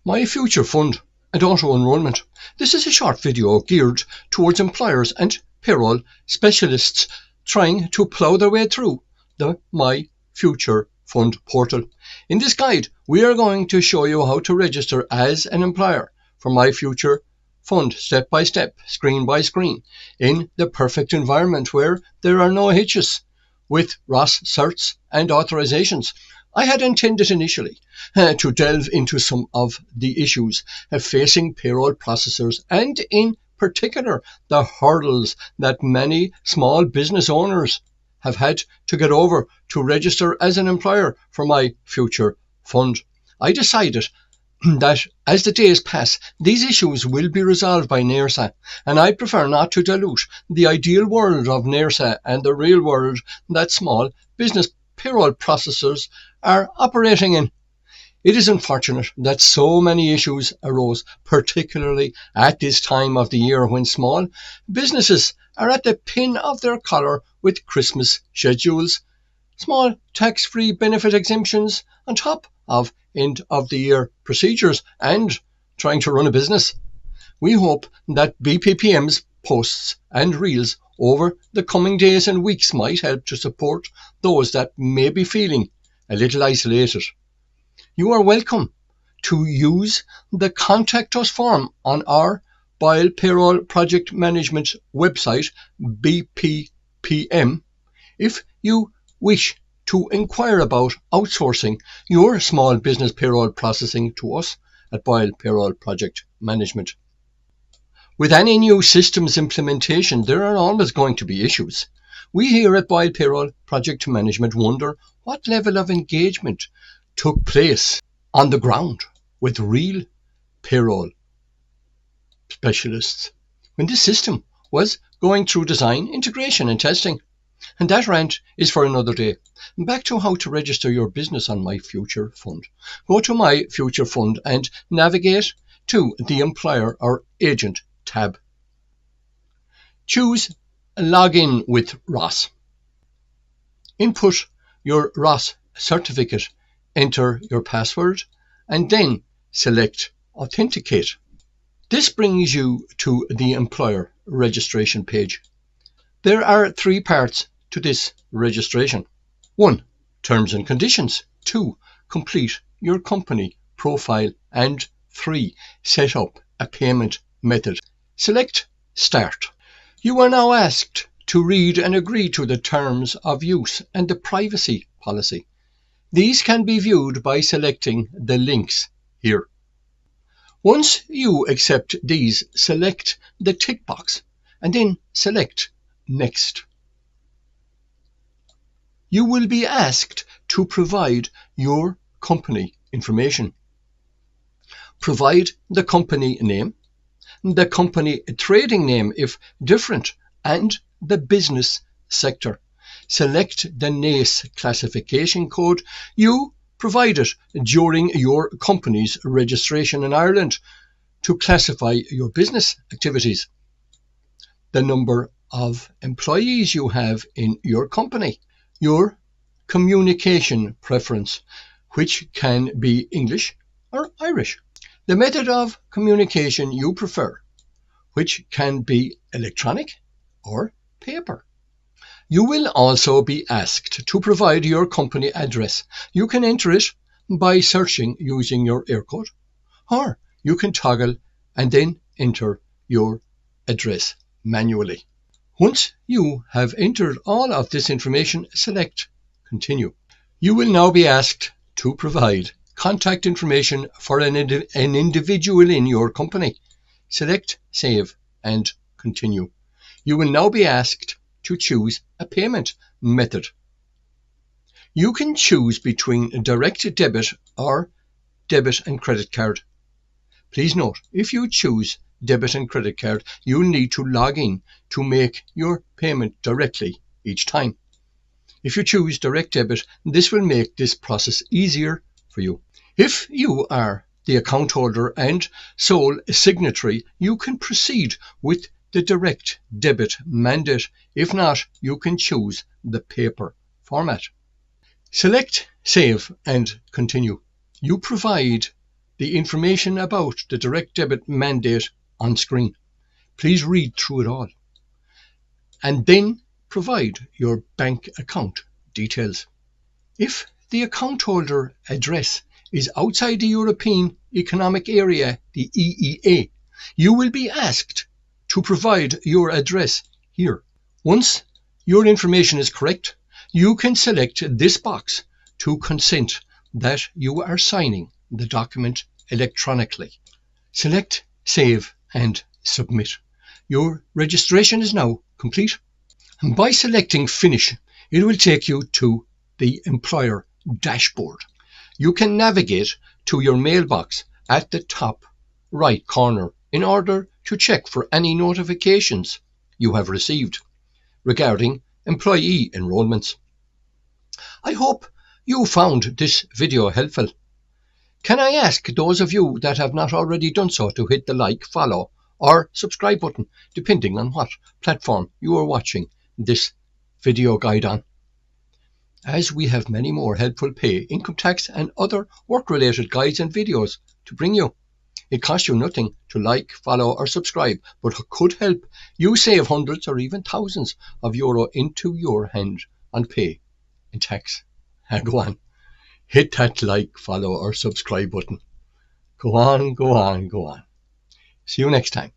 My FutureFund and auto-enrolment. This is a short video geared towards employers and payroll specialists trying to plough their way through the My FutureFund portal. In this guide, we are going to show you how to register as an employer for My FutureFund step by step, screen by screen, in the perfect environment where there are no hitches, with ROS certs and authorizations. I had intended initially to delve into some of the issues facing payroll processors, and in particular the hurdles that many small business owners have had to get over to register as an employer for My FutureFund. I decided that as the days pass, these issues will be resolved by NAIRSA, and I prefer not to dilute the ideal world of NAIRSA and the real world that small business payroll processors are operating in. It is unfortunate that so many issues arose, particularly at this time of the year when small businesses are at the pin of their collar with Christmas schedules, small tax-free benefit exemptions on top of end-of-the-year procedures, and trying to run a business. We hope that BPPM's posts and reels over the coming days and weeks might help to support those that may be feeling a little isolated. You are welcome to use the Contact Us form on our Boyle Payroll Project Management website, BPPM, if you wish to inquire about outsourcing your small business payroll processing to us at Boyle Payroll Project Management. With any new systems implementation, there are always going to be issues. We here at Boyle Payroll Project Management wonder what level of engagement took place on the ground with real payroll specialists when this system was going through design, integration and testing. And that rant is for another day. Back to how to register your business on My FutureFund. Go to My FutureFund and navigate to the Employer or Agent tab. Choose Login with ROS. Input your ROS certificate, enter your password, and then select Authenticate. This brings you to the employer registration page. There are 3 parts to this registration. 1. Terms and conditions. 2. Complete your company profile. And 3. Set up a payment method. Select Start. You are now asked to read and agree to the terms of use and the privacy policy. These can be viewed by selecting the links here. Once you accept these, select the tick box and then select Next. You will be asked to provide your company information. Provide the company name, the company trading name if different, and the business sector. Select the NACE classification code you provided during your company's registration in Ireland to classify your business activities. The number of employees you have in your company. Your communication preference, which can be English or Irish. The method of communication you prefer, which can be electronic or paper. You will also be asked to provide your company address. You can enter it by searching using your air code, or you can toggle and then enter your address manually. Once you have entered all of this information, select Continue. You will now be asked to provide contact information for an individual in your company. Select Save and Continue. You will now be asked to choose a payment method. You can choose between direct debit or debit and credit card. Please note, if you choose debit and credit card, you'll need to log in to make your payment directly each time. If you choose direct debit, this will make this process easier for you. If you are the account holder and sole signatory, you can proceed with the direct debit mandate. If not, you can choose the paper format. Select Save and Continue. You provide the information about the direct debit mandate on screen. Please read through it all and then provide your bank account details. If the account holder address is outside the European Economic Area, the EEA, you will be asked to provide your address here. Once your information is correct, you can select this box to consent that you are signing the document electronically. Select Save and Submit. Your registration is now complete. And by selecting Finish, it will take you to the employer dashboard. You can navigate to your mailbox at the top right corner in order to check for any notifications you have received regarding employee enrolments. I hope you found this video helpful. Can I ask those of you that have not already done so to hit the like, follow or subscribe button, depending on what platform you are watching this video guide on, as we have many more helpful pay, income tax and other work-related guides and videos to bring you. It costs you nothing to like, follow or subscribe, but could help you save hundreds or even thousands of euro into your hand on pay and tax. And go on, hit that like, follow or subscribe button. Go on, go on, go on. See you next time.